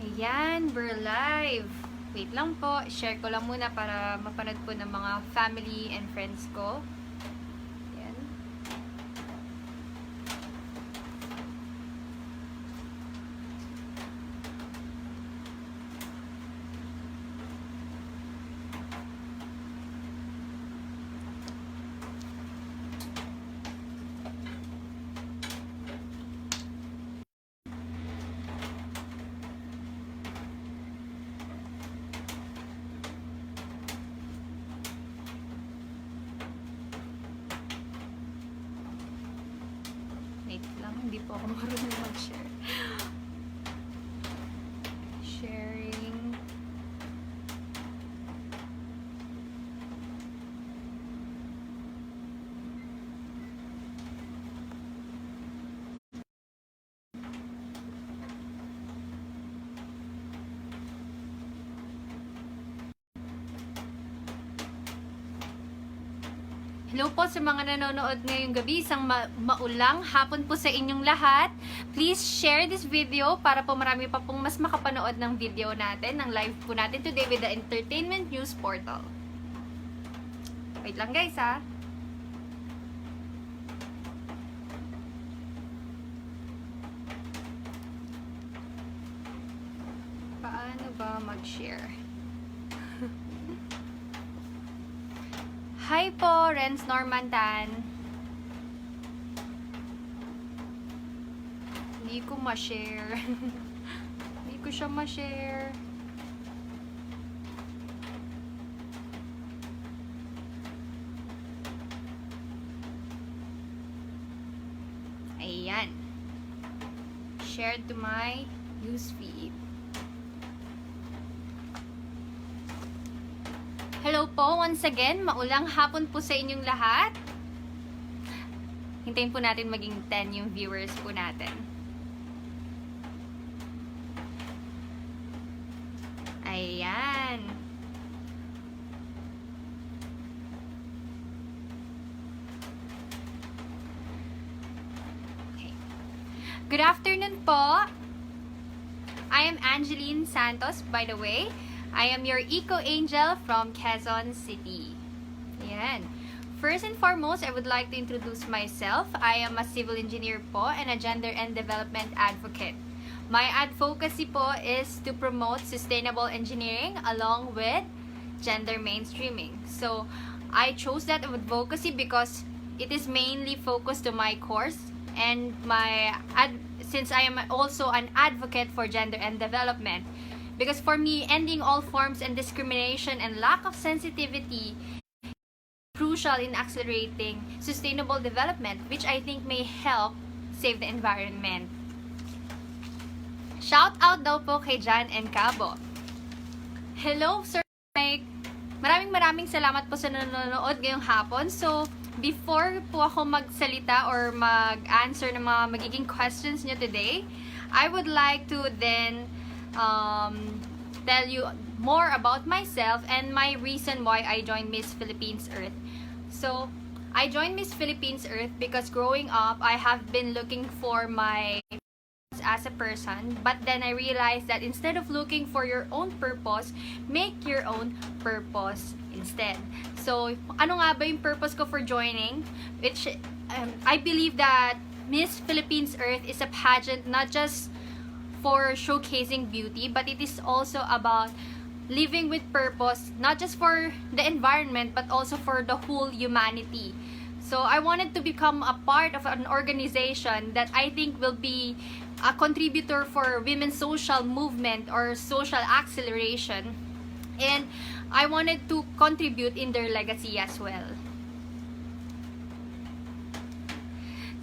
Ayan, we're live. Wait lang po, share ko lang muna para mapanood po ng mga family and friends ko. Ayan. Wait lang, hindi po ako marunong mag-share. Sharing. Hello po sa mga nanonood ngayong gabi, isang maulang hapon po sa inyong lahat. Please share this video para po marami pa pong mas makapanood ng video natin, ng live po natin today with the Entertainment News Portal. Wait lang guys ha. Paano ba mag-share? Hi po, Renz Normantan. Hindi ko ma-share. Hindi ko siya ma-share. Ayan. Share to my newsfeed. Hello po, once again, maulang hapon po sa inyong lahat. Hintayin po natin maging 10 yung viewers po natin. Ayan. Okay. Good afternoon po. I am Angeline Santos, by the way. I am your eco-angel from Quezon City. Ayan. First and foremost, I would like to introduce myself. I am a civil engineer po and a gender and development advocate. My advocacy po is to promote sustainable engineering along with gender mainstreaming. So, I chose that advocacy because it is mainly focused to my course and since I am also an advocate for gender and development. Because for me, ending all forms and discrimination and lack of sensitivity is crucial in accelerating sustainable development, which I think may help save the environment. Shout out daw po kay Jan and Cabo. Hello, Sir Mike. Maraming salamat po sa nanonood ngayong hapon. So, before po ako magsalita or mag-answer ng mga magiging questions nyo today, I would like to then tell you more about myself and my reason why I joined Miss Philippines Earth. So, I joined Miss Philippines Earth because growing up, I have been looking for my purpose as a person, but then I realized that instead of looking for your own purpose, make your own purpose instead. So, ano nga ba yung purpose ko for joining? Which, I believe that Miss Philippines Earth is a pageant not just for showcasing beauty, but it is also about living with purpose, not just for the environment, but also for the whole humanity. So I wanted to become a part of an organization that I think will be a contributor for women's social movement or social acceleration. And I wanted to contribute in their legacy as well.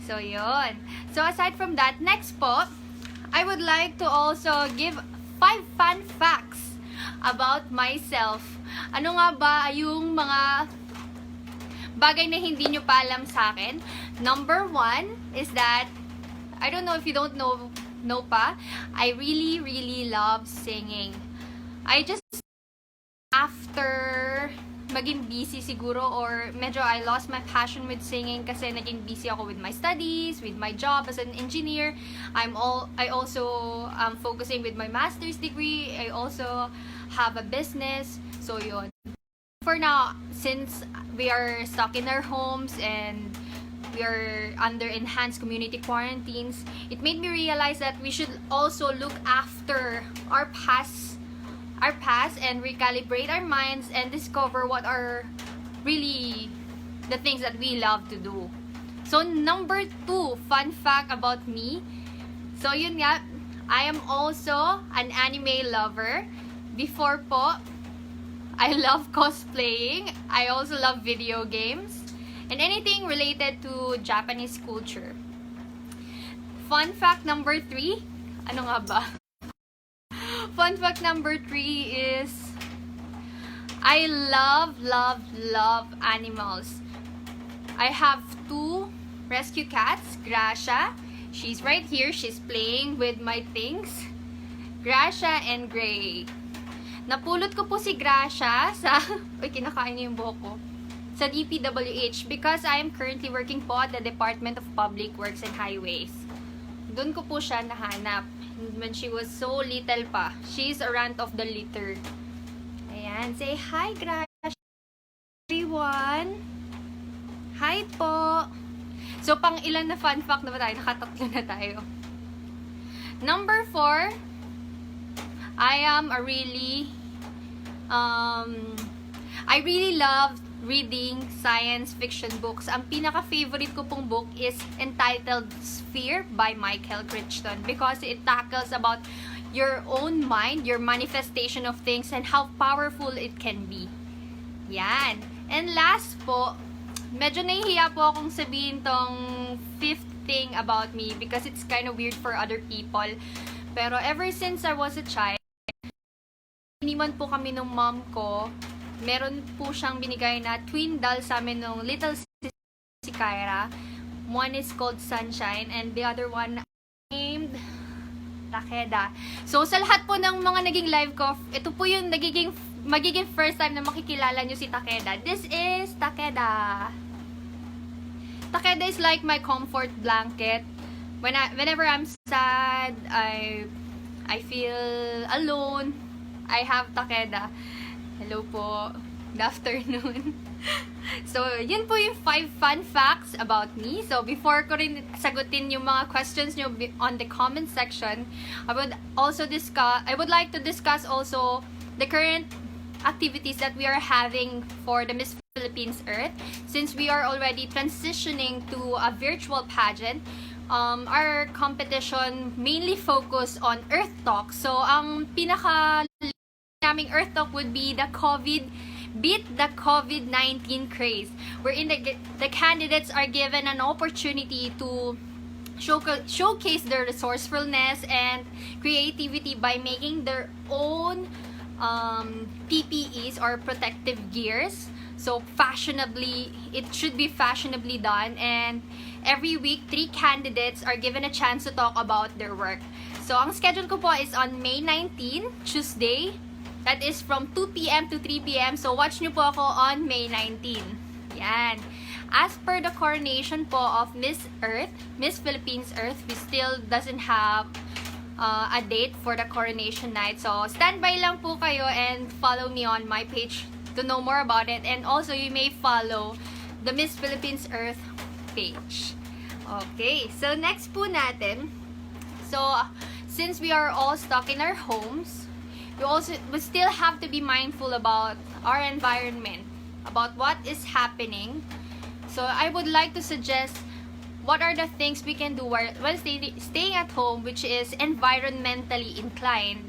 So yun. So aside from that, next po, I would like to also give 5 fun facts about myself. Ano nga ba yung mga bagay na hindi nyo pa alam sa akin? Number 1 is that, I don't know if you don't know pa, I really love singing. I just, after maging busy siguro, or medyo I lost my passion with singing kasi naging busy ako with my studies, with my job as an engineer. I also focusing with my master's degree. I also have a business. So yun. For now, since we are stuck in our homes and we are under enhanced community quarantines, it made me realize that we should also look after our past and recalibrate our minds and discover what are really the things that we love to do. So number 2, fun fact about me. So yun nga, I am also an anime lover. Before po, I love cosplaying. I also love video games and anything related to Japanese culture. Fun fact number 3, ano nga ba? Fun fact number 3 is I love animals. I have 2 rescue cats, Gracia. She's right here. She's playing with my things. Gracia and Gray. Napulot ko po si Gracia sa uy, kinakain niya yung buhok ko. Sa DPWH because I am currently working po at the Department of Public Works and Highways. Doon ko po siya nahanap when she was so little pa. She's a runt of the litter. Ayan, say hi Gracia everyone. Hi po. So pang ilan na fun fact na ba tayo? Nakatatlo na tayo. Number 4, I really love reading science fiction books. Ang pinaka-favorite ko pong book is entitled Sphere by Michael Crichton because it tackles about your own mind, your manifestation of things, and how powerful it can be. Yan. And last po, medyo nahihiya po akong sabihin tong 5th thing about me because it's kind of weird for other people. Pero ever since I was a child, iniwan po kami ng mom ko. Meron po siyang binigay na twin doll sa amin nung little si Kyra. One is called Sunshine and the other one named Takeda. So sa lahat po ng mga naging live ko, ito po yung magiging first time na makikilala nyo si Takeda. This is Takeda. Takeda is like my comfort blanket. Whenever I'm sad, I feel alone, I have Takeda. Hello po. Good afternoon. So, yun po yung 5 fun facts about me. So, before ko rin sagutin yung mga questions nyo on the comment section, I would like to discuss also the current activities that we are having for the Miss Philippines Earth. Since we are already transitioning to a virtual pageant, our competition mainly focused on Earth Talk. So, ang naming Earth Talk would be beat the COVID-19 craze, wherein the candidates are given an opportunity to showcase their resourcefulness and creativity by making their own PPEs or protective gears. So it should be fashionably done, and every week 3 candidates are given a chance to talk about their work. So ang schedule ko po is on May 19, Tuesday. That is from 2 p.m. to 3 p.m. So, watch nyo po ako on May 19. Yan. As per the coronation po of Miss Philippines Earth, we still doesn't have a date for the coronation night. So, standby lang po kayo and follow me on my page to know more about it. And also, you may follow the Miss Philippines Earth page. Okay. So, next po natin. So, since we are all stuck in our homes, we still have to be mindful about our environment, about what is happening. So I would like to suggest what are the things we can do while staying at home, which is environmentally inclined.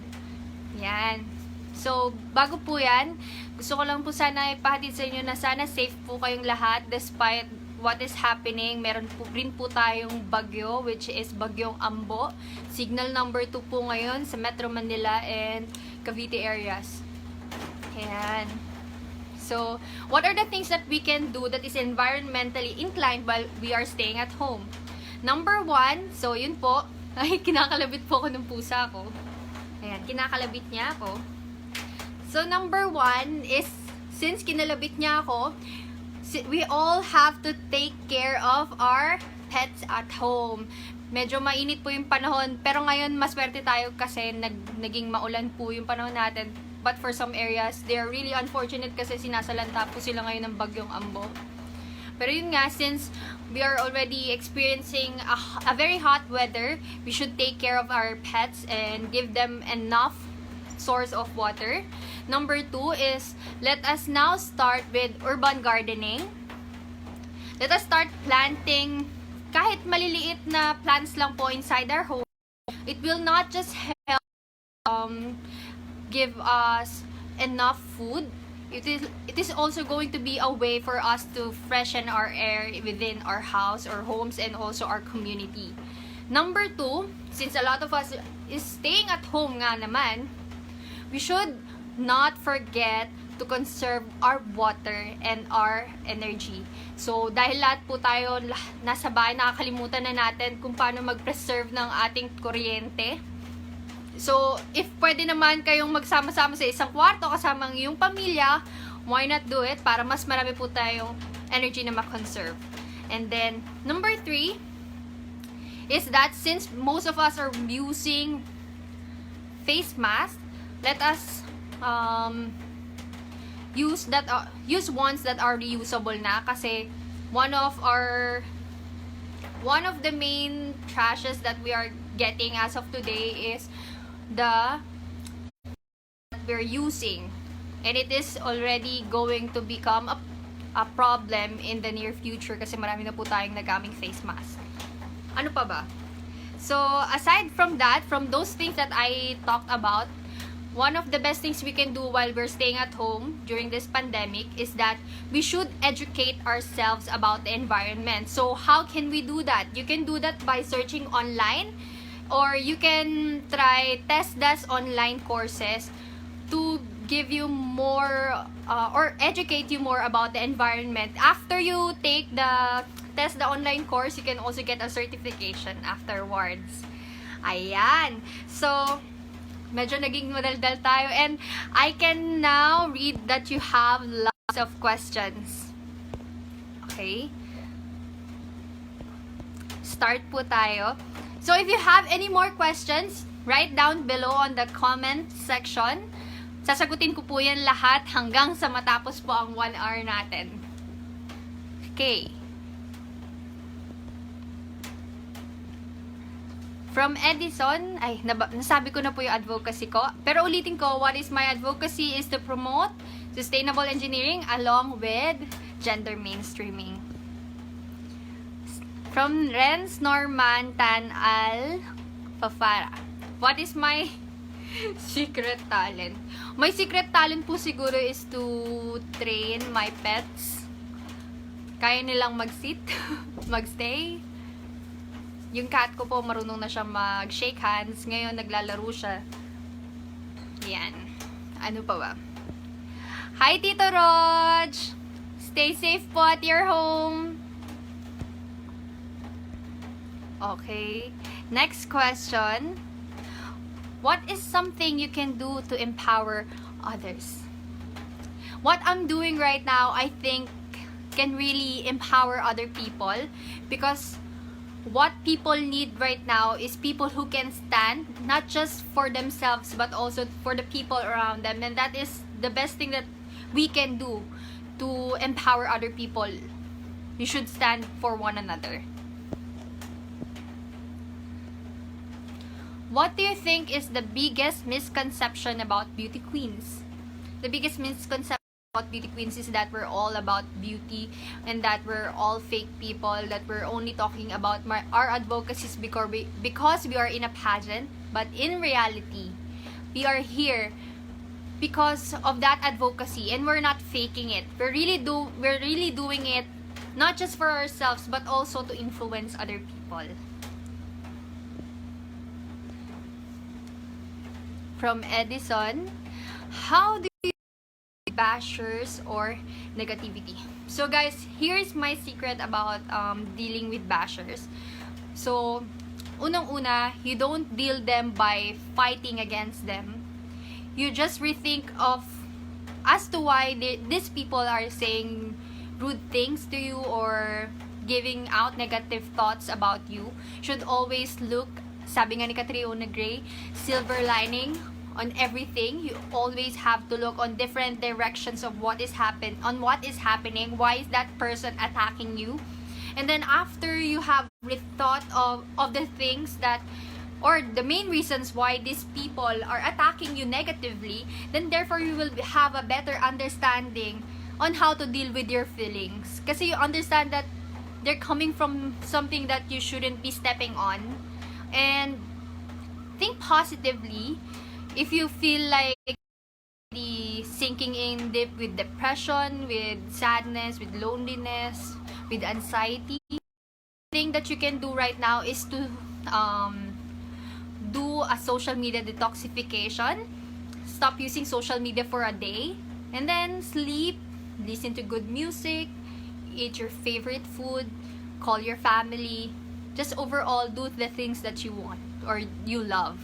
Yan. So, bago po yan, gusto ko lang po sana ipahatid sa inyo na sana safe po kayong lahat despite what is happening. Meron po rin po tayong bagyo, which is bagyong Ambo. Signal number 2 po ngayon sa Metro Manila and Cavite areas. Ayan. So, what are the things that we can do that is environmentally inclined while we are staying at home? Number 1, so yun po. Ay, kinakalabit po ako ng pusa ko. Ayan, kinakalabit niya ako. So, number 1 is since kinalabit niya ako, we all have to take care of our pets at home. Medyo mainit po yung panahon, pero ngayon maswerte tayo kasi naging maulan po yung panahon natin. But for some areas, they're really unfortunate kasi sinasalanta po sila ngayon ng bagyong Ambo. Pero yun nga, since we are already experiencing a very hot weather, we should take care of our pets and give them enough source of water. Number 2 is, let us now start with urban gardening. Let us start planting kahit maliliit na plants lang po inside our home. It will not just help give us enough food. It is also going to be a way for us to freshen our air within our house or homes and also our community. Number 2, since a lot of us is staying at home nga naman, we should not forget to conserve our water and our energy. So, dahil lahat po tayo nasa bahay, nakakalimutan na natin kung paano mag-preserve ng ating kuryente. So, if pwede naman kayong magsama-sama sa isang kwarto kasama ang iyong pamilya, why not do it para mas marami po tayong energy na ma-conserve. And then, number 3 is that since most of us are using face mask, let us use ones that are reusable na, kasi one of the main trashes that we are getting as of today is the that we're using, and it is already going to become a problem in the near future kasi marami na po tayong nagaming face mask. Ano pa ba? So, aside from that, from those things that I talked about, one of the best things we can do while we're staying at home during this pandemic is that we should educate ourselves about the environment. So, how can we do that? You can do that by searching online, or you can try TESDA's online courses to give you more or educate you more about the environment. After you take the TESDA online course, you can also get a certification afterwards. Ayan. So, medyo naging madaldal tayo, and I can now read that you have lots of questions. Okay? Start po tayo. So, if you have any more questions, write down below on the comment section. Sasagutin ko po yan lahat hanggang sa matapos po ang 1 hour natin. Okay. From Edison, nasabi ko na po yung advocacy ko. Pero ulitin ko, what is my advocacy is to promote sustainable engineering along with gender mainstreaming. From Renz Norman Tan Al Fafara, what is my secret talent? My secret talent po siguro is to train my pets. Kaya nilang mag-sit, mag-stay. Yung cat ko po, marunong na siya mag-shake hands. Ngayon, naglalaro siya. Yan. Ano pa ba? Hi, Tito Rog! Stay safe po at your home. Okay. Next question. What is something you can do to empower others? What I'm doing right now, I think, can really empower other people, because what people need right now is people who can stand not just for themselves but also for the people around them, and that is the best thing that we can do to empower other people. We should stand for one another. What do you think is the biggest misconception about beauty queens? The biggest misconception about beauty queens is that we're all about beauty and that we're all fake people, that we're only talking about our advocacies because we are in a pageant. But in reality, we are here because of that advocacy, and we're not faking it. We're really doing it not just for ourselves but also to influence other people. From Edison, how do you deal with bashers or negativity? So guys, here's my secret about dealing with bashers. So, unang-una, you don't deal them by fighting against them. You just rethink of as to why these people are saying rude things to you or giving out negative thoughts about you, should always look, sabi nga ni Catriona Gray, silver lining on everything. You always have to look on different directions of what is happening. Why is that person attacking you? And then after you have rethought of the things that, or the main reasons why these people are attacking you negatively, then therefore you will have a better understanding on how to deal with your feelings. Kasi you understand that they're coming from something that you shouldn't be stepping on. And think positively. If you feel like sinking in deep with depression, with sadness, with loneliness, with anxiety, the thing that you can do right now is to do a social media detoxification. Stop using social media for a day, and then sleep, listen to good music, eat your favorite food, call your family, just overall do the things that you want or you love.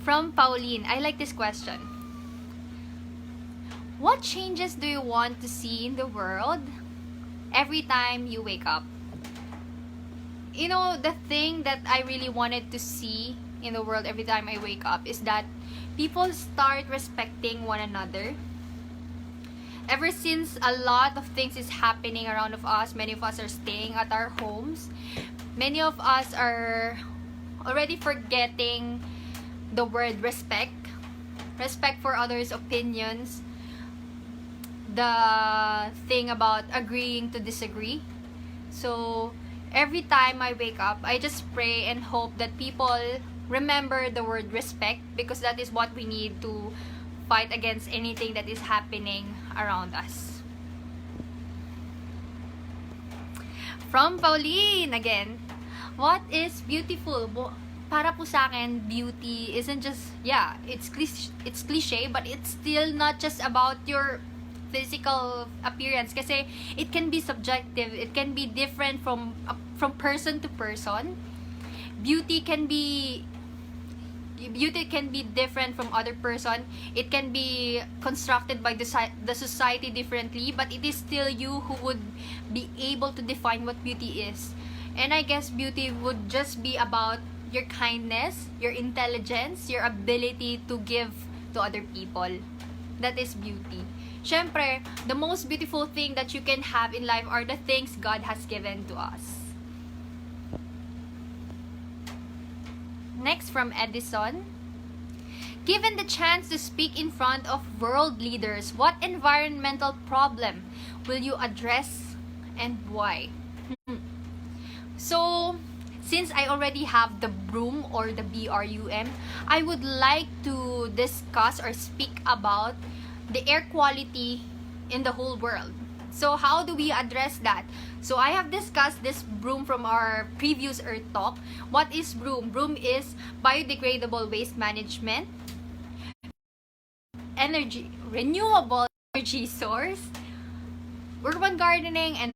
From Pauline, I like this question. What changes do you want to see in the world every time you wake up? You know, the thing that I really wanted to see in the world every time I wake up is that people start respecting one another. Ever since a lot of things is happening around of us, many of us are staying at our homes. Many of us are already forgetting the word respect. Respect for others' opinions. The thing about agreeing to disagree. So, every time I wake up, I just pray and hope that people remember the word respect, because that is what we need to fight against anything that is happening around us. From Pauline again, what is beautiful? Para po sa akin, beauty isn't just, it's cliche, but it's still not just about your physical appearance, kasi it can be subjective. It can be different from person to person. Beauty can be different from other person. It can be constructed by the society differently, but it is still you who would be able to define what beauty is. And I guess beauty would just be about your kindness, your intelligence, your ability to give to other people. That is beauty. Syempre, the most beautiful thing that you can have in life are the things God has given to us. Next, from Edison. Given the chance to speak in front of world leaders, what environmental problem will you address and why? So, since I already have the broom or the BRUM, I would like to discuss or speak about the air quality in the whole world. So how do we address that? So I have discussed this broom from our previous Earth Talk. What is broom? Broom is biodegradable waste management, renewable energy source, urban gardening, and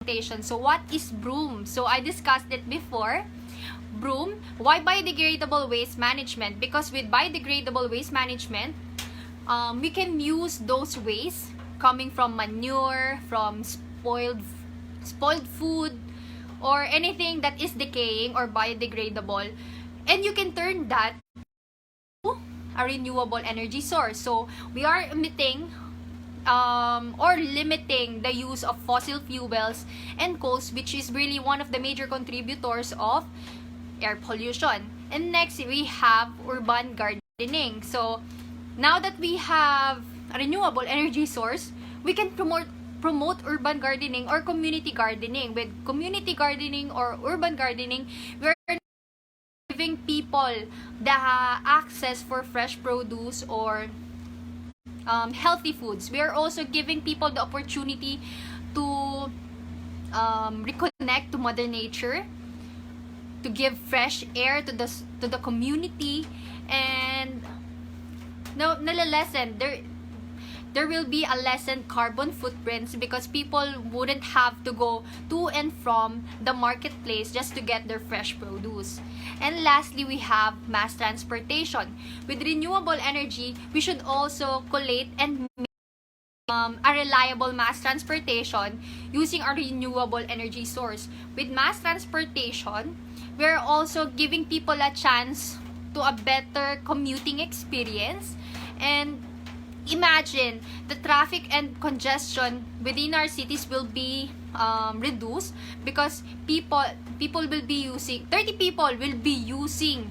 plantation. So what is broom? So I discussed it before. Broom, why biodegradable waste management? Because with biodegradable waste management, we can use those waste coming from manure, from spoiled food, or anything that is decaying or biodegradable, and you can turn that to a renewable energy source. So we are emitting or limiting the use of fossil fuels and coals, which is really one of the major contributors of air pollution. And next, we have urban gardening. So now that we have a renewable energy source, we can promote urban gardening or community gardening. With community gardening or urban gardening, we're giving people the access for fresh produce or healthy foods. We are also giving people the opportunity to reconnect to Mother Nature, to give fresh air to the community, and nalalessen there will be a lessened carbon footprints because people wouldn't have to go to and from the marketplace just to get their fresh produce. And lastly, we have mass transportation. With renewable energy, we should also collate and a reliable mass transportation using a renewable energy source. With mass transportation, we're also giving people a chance to a better commuting experience. And imagine the traffic and congestion within our cities will be reduced because people will be using 30 people will be using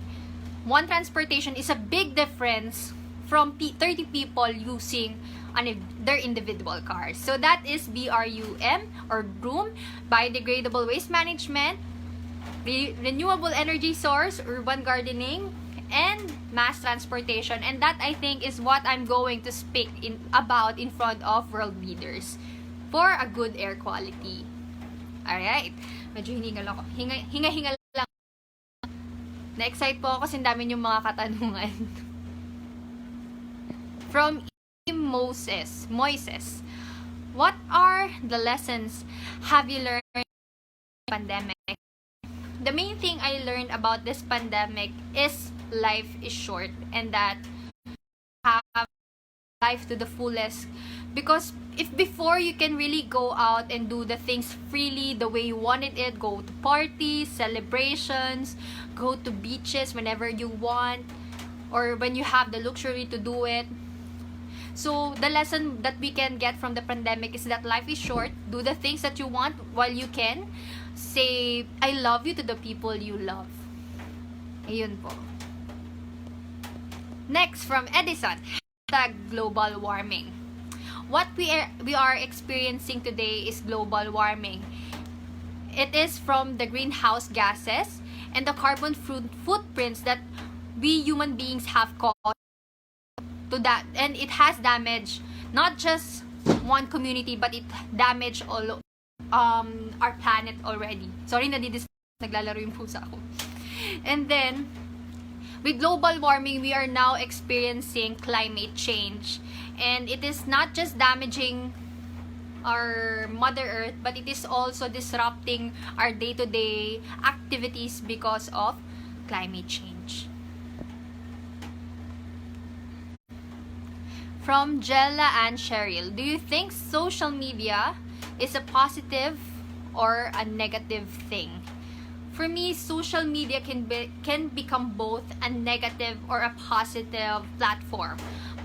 one transportation is a big difference from 30 people using their individual cars. So that is BRUM or BRUM, biodegradable waste management, renewable energy source, urban gardening, and mass transportation. And that, I think, is what I'm going to speak about in front of world leaders for a good air quality. Alright, medyo hiningal ako. Hinga-hinga lang. Na-excite po ako kasi dami yung mga katanungan. From Moises, what are the lessons have you learned in the pandemic? The main thing I learned about this pandemic is life is short and that have life to the fullest, because if before you can really go out and do the things freely the way you wanted it, go to parties, celebrations, go to beaches whenever you want or when you have the luxury to do it. So the lesson that we can get from the pandemic is that life is short. Do the things that you want while you can. Say I love you to the people you love. Ayun po. Next, from Edison, global warming. What we are experiencing today is global warming. It is from the greenhouse gases and the carbon footprints that we human beings have caused to that, and it has damaged not just one community but it damaged all our planet already. Sorry, naglalaro yung pusa ako. And then with global warming, we are now experiencing climate change, and it is not just damaging our Mother Earth, but it is also disrupting our day-to-day activities because of climate change. From Jella and Cheryl, do you think social media is a positive or a negative thing? For me, social media can become both a negative or a positive platform.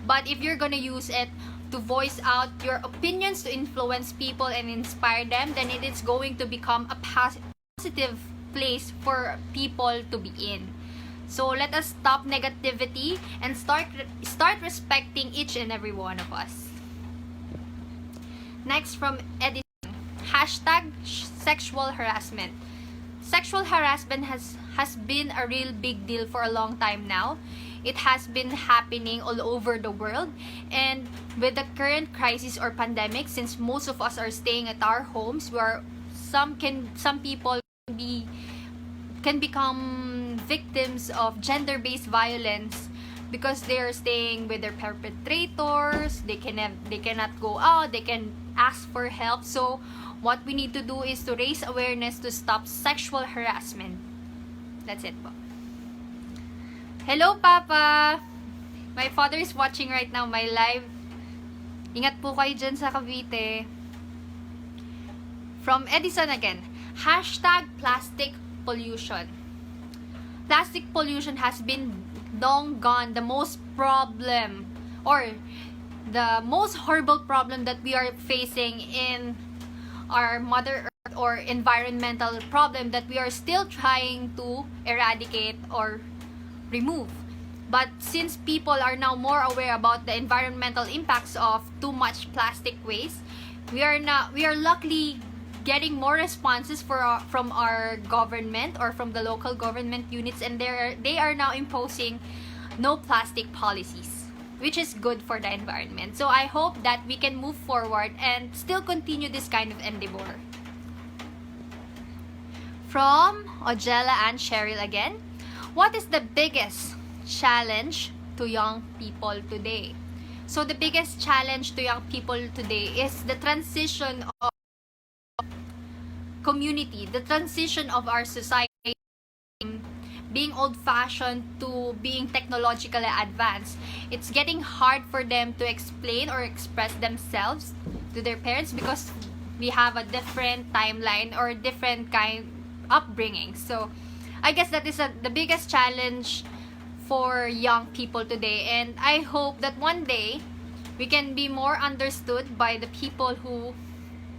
But if you're gonna use it to voice out your opinions, to influence people and inspire them, then it is going to become a positive place for people to be in. So let us stop negativity and start respecting each and every one of us. Next, from Edison, #sexual harassment. Sexual harassment has been a real big deal for a long time now. It has been happening all over the world, and with the current crisis or pandemic, since most of us are staying at our homes, where some people can become victims of gender-based violence because they're staying with their perpetrators. They cannot go out, they can ask for help. So what we need to do is to raise awareness to stop sexual harassment. That's it po. Hello, Papa! My father is watching right now my live. Ingat po kayo dyan sa Cavite. From Edison again, #plastic pollution. Plastic pollution has been long gone the most problem or the most horrible problem that we are facing in our Mother Earth, or environmental problem that we are still trying to eradicate or remove. But since people are now more aware about the environmental impacts of too much plastic waste, we are luckily getting more responses from our government or from the local government units, and they are now imposing no plastic policies, which is good for the environment. So I hope that we can move forward and still continue this kind of endeavor. From Ojella and Cheryl again, what is the biggest challenge to young people today? So the biggest challenge to young people today is the transition of community, the transition of our society, being old-fashioned to being technologically advanced. It's getting hard for them to explain or express themselves to their parents because we have a different timeline or different kind upbringing. So I guess that is the biggest challenge for young people today, and I hope that one day we can be more understood by the people who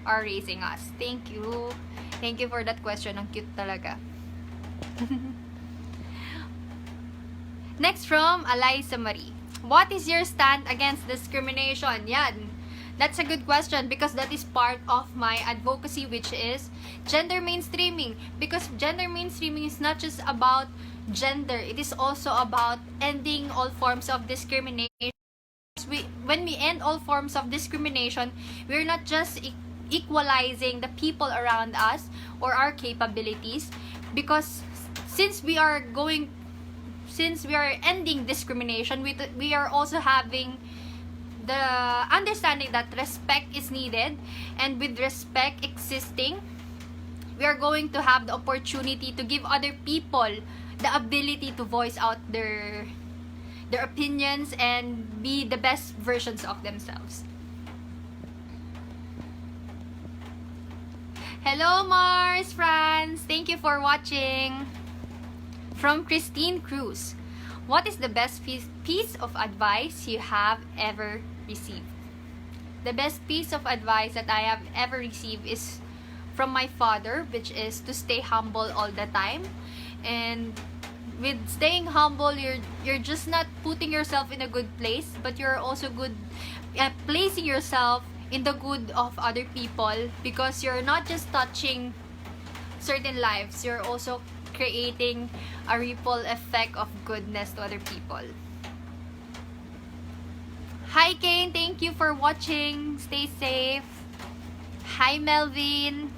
are raising us. Thank you. Thank you for that question. Ang cute talaga. Next from Eliza Marie. What is your stand against discrimination? Yan. That's a good question because that is part of my advocacy, which is gender mainstreaming. Because gender mainstreaming is not just about gender. It is also about ending all forms of discrimination. When we end all forms of discrimination, we're not just equalizing the people around us or our capabilities, because since we are ending discrimination, we are also having the understanding that respect is needed, and with respect existing, we are going to have the opportunity to give other people the ability to voice out their opinions and be the best versions of themselves. Hello Mars, France! Thank you for watching. From Christine Cruz. What is the best piece of advice you have ever received? The best piece of advice that I have ever received is from my father, which is to stay humble all the time. And with staying humble, you're just not putting yourself in a good place, but you're also good at placing yourself in the good of other people, because you're not just touching certain lives, you're also creating a ripple effect of goodness to other people. Hi Kane, thank you for watching. Stay safe. Hi Melvin.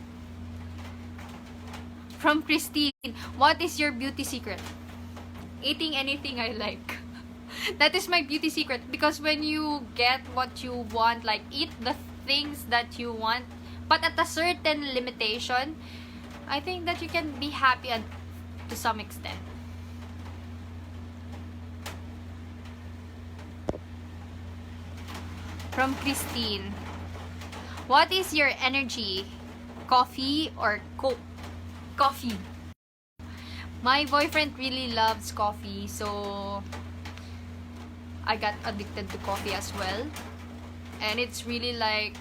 From Christine, what is your beauty secret? Eating anything I like. That is my beauty secret, because when you get what you want, like eat the things that you want, but at a certain limitation, I think that you can be happy to some extent. From Christine, what is your energy? Coffee or Coke? Coffee. My boyfriend really loves coffee, so I got addicted to coffee as well. And it's really like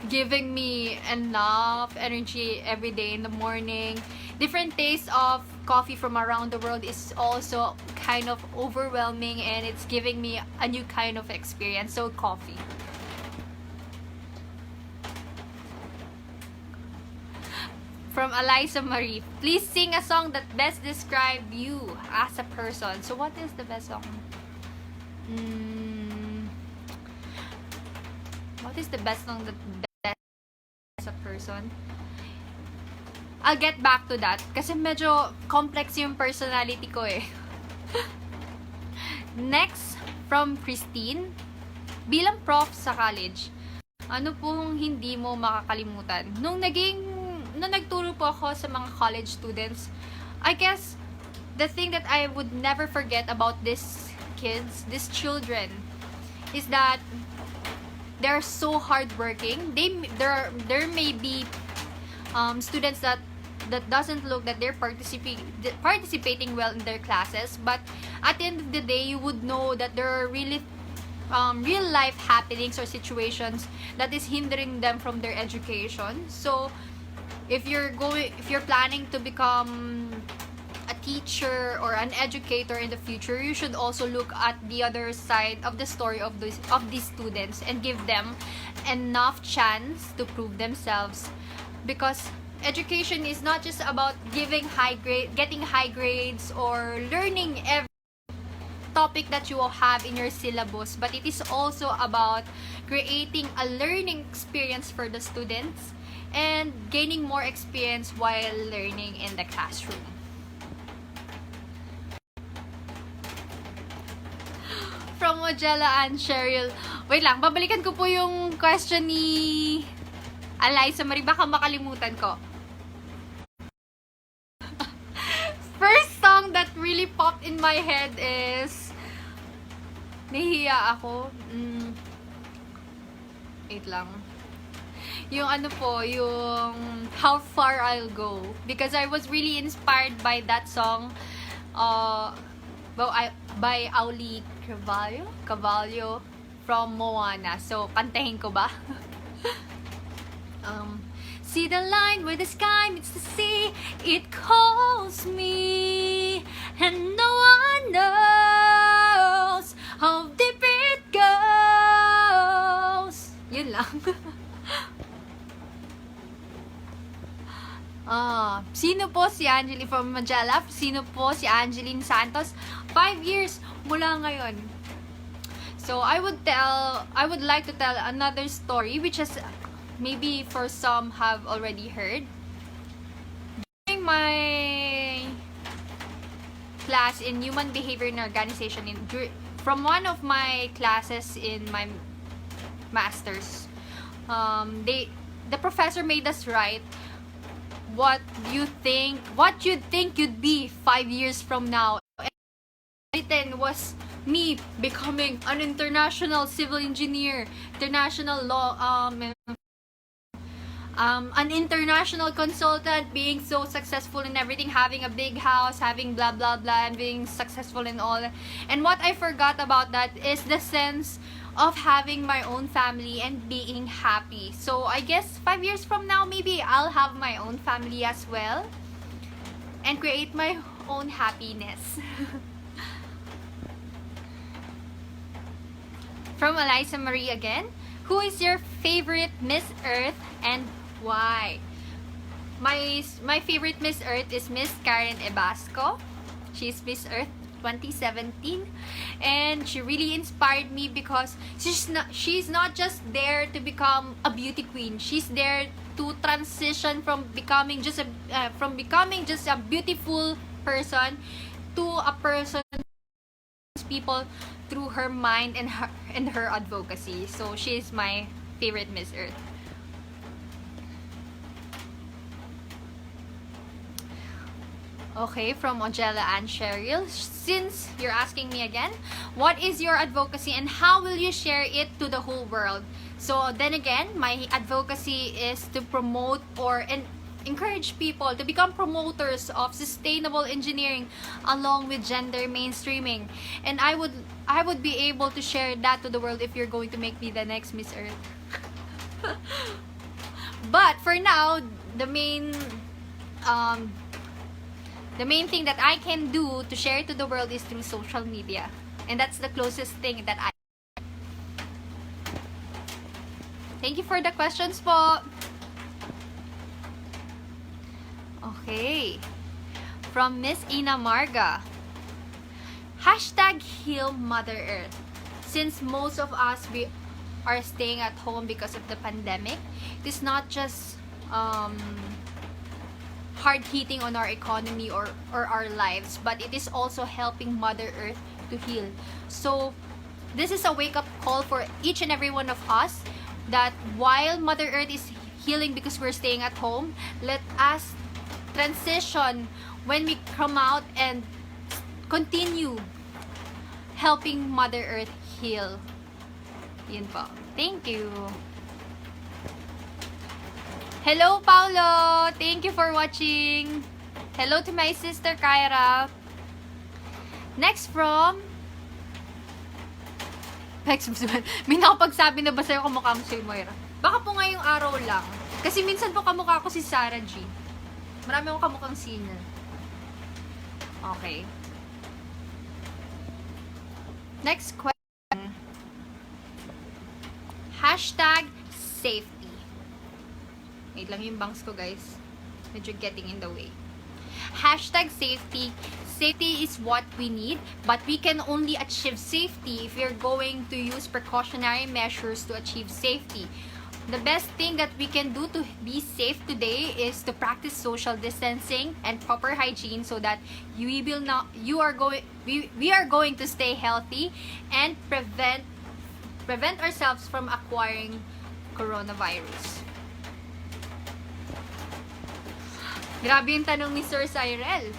giving me enough energy every day in the morning. Different tastes of coffee from around the world is also kind of overwhelming, and it's giving me a new kind of experience. So coffee. From Eliza Marie, please sing a song that best describes you as a person. So what is the best song? What is the best song that best as a person? I'll get back to that kasi medyo complex yung personality ko eh. Next, from Christine, bilang prof sa college, ano pong hindi mo makakalimutan? Nung nagturo po ako sa mga college students, I guess the thing that I would never forget about these kids, these children, is that they're so hardworking. There may be students that doesn't look that they're participating well in their classes, but at the end of the day, you would know that there are really real life happenings or situations that is hindering them from their education. So if you're planning to become a teacher or an educator in the future, you should also look at the other side of the story of these students and give them enough chance to prove themselves, because education is not just about getting high grades or learning every topic that you will have in your syllabus, but it is also about creating a learning experience for the students and gaining more experience while learning in the classroom. From From Ojela and Cheryl. Wait lang, babalikan ko po yung question ni Eliza Marie. Baka makalimutan ko. First song that really popped in my head is... Nahihiya ako. Wait lang. Yung ano po, yung How Far I'll Go. Because I was really inspired by that song. By Auli Cavallo from Moana. So, kantahin ko ba? See the line where the sky meets the sea. It calls me, and no one knows how deep it goes. Yun lang. Sino po si Angeline from Majalaf? Sino po si Angeline Santos? 5 years mula ngayon. So, I would like to tell another story which is maybe for some have already heard. During my class in Human Behavior and Organization, from one of my classes in my master's, the professor made us write what you'd think you'd be 5 years from now. And written was me becoming an international civil engineer, international law, an international consultant, being so successful in everything, having a big house, having blah blah blah, and being successful in all. And what I forgot about that is the sense of having my own family and being happy. So I guess 5 years from now, maybe I'll have my own family as well and create my own happiness. From Eliza Marie again. Who is your favorite Miss Earth and why? My favorite Miss Earth is Miss Karen Ebasco. She's Miss Earth 2017, and she really inspired me because she's not just there to become a beauty queen. She's there to transition from becoming just a beautiful person to a person who helps people through her mind and her advocacy. So she's my favorite Miss Earth. Okay, from Ojela and Cheryl. Since you're asking me again, what is your advocacy and how will you share it to the whole world? So then again, my advocacy is to promote and encourage people to become promoters of sustainable engineering along with gender mainstreaming. And I would be able to share that to the world if you're going to make me the next Miss Earth. But for now, the main thing that I can do to share it to the world is through social media. And that's the closest thing that I... Thank you for the questions po. Okay. From Miss Ina Marga. #Heal Mother Earth. Since most of us are staying at home because of the pandemic, it is not just hard hitting on our economy or our lives, but it is also helping Mother Earth to heal. So this is a wake-up call for each and every one of us that while Mother Earth is healing because we're staying at home, let us transition when we come out and continue helping Mother Earth heal. Yun po. Thank you. Hello, Paulo! Thank you for watching. Hello to my sister, Kyra. Next from... May nakapagsabi na ba sa'yo kamukha mo si Moira? Baka po ngayong araw lang. Kasi minsan po kamukha ko si Sarah G. Marami akong kamukhang singer. Okay. Next question. #safety. Wait lang yung bangs ko, guys. Medyo getting in the way. #safety. Safety is what we need, but we can only achieve safety if we're going to use precautionary measures to achieve safety. the best thing that we can do to be safe today is to practice social distancing and proper hygiene so that we are going to stay healthy and prevent ourselves from acquiring coronavirus. Grabe yung tanong ni Sir Cyril.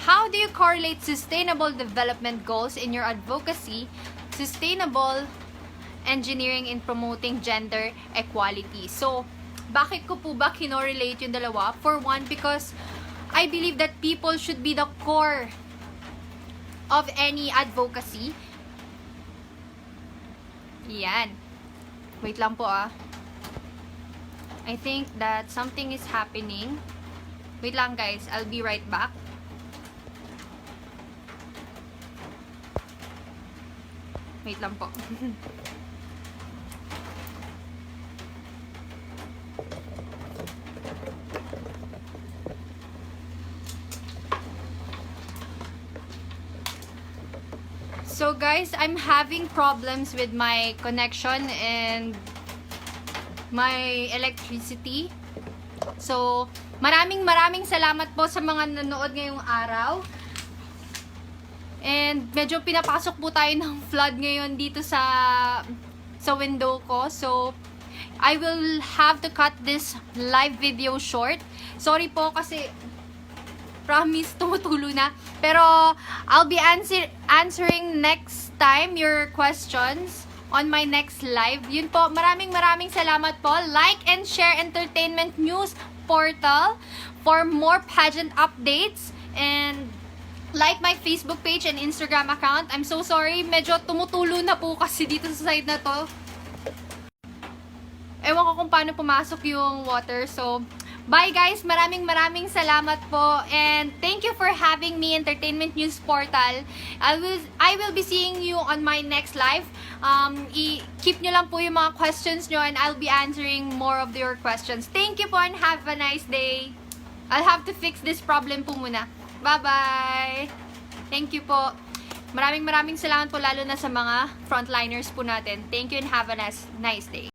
How do you correlate sustainable development goals in your advocacy, sustainable engineering in promoting gender equality? So, bakit ko po ba kinorelate yung dalawa? For one, because I believe that people should be the core of any advocacy. Yan. Wait lang po ah. I think that something is happening. Wait lang guys, I'll be right back. Wait lang po. So guys, I'm having problems with my connection and my electricity. So, maraming salamat po sa mga nanonood ngayong araw. And medyo pinapasok po tayo ng flood ngayon dito sa window ko. So, I will have to cut this live video short. Sorry po kasi promise tumutulo na. Pero I'll be answering next time your questions on my next live. Yun po, maraming salamat po. Like and share Entertainment News Portal for more pageant updates, and like my Facebook page and Instagram account. I'm so sorry, medyo tumutulo na po kasi dito sa side na to. Ewan ko kung paano pumasok yung water. So, bye guys! Maraming salamat po. And thank you for having me, Entertainment News Portal. I will be seeing you on my next live. Keep nyo lang po yung mga questions nyo and I'll be answering more of your questions. Thank you po and have a nice day. I'll have to fix this problem po muna. Bye-bye! Thank you po. Maraming salamat po lalo na sa mga frontliners po natin. Thank you and have a nice day.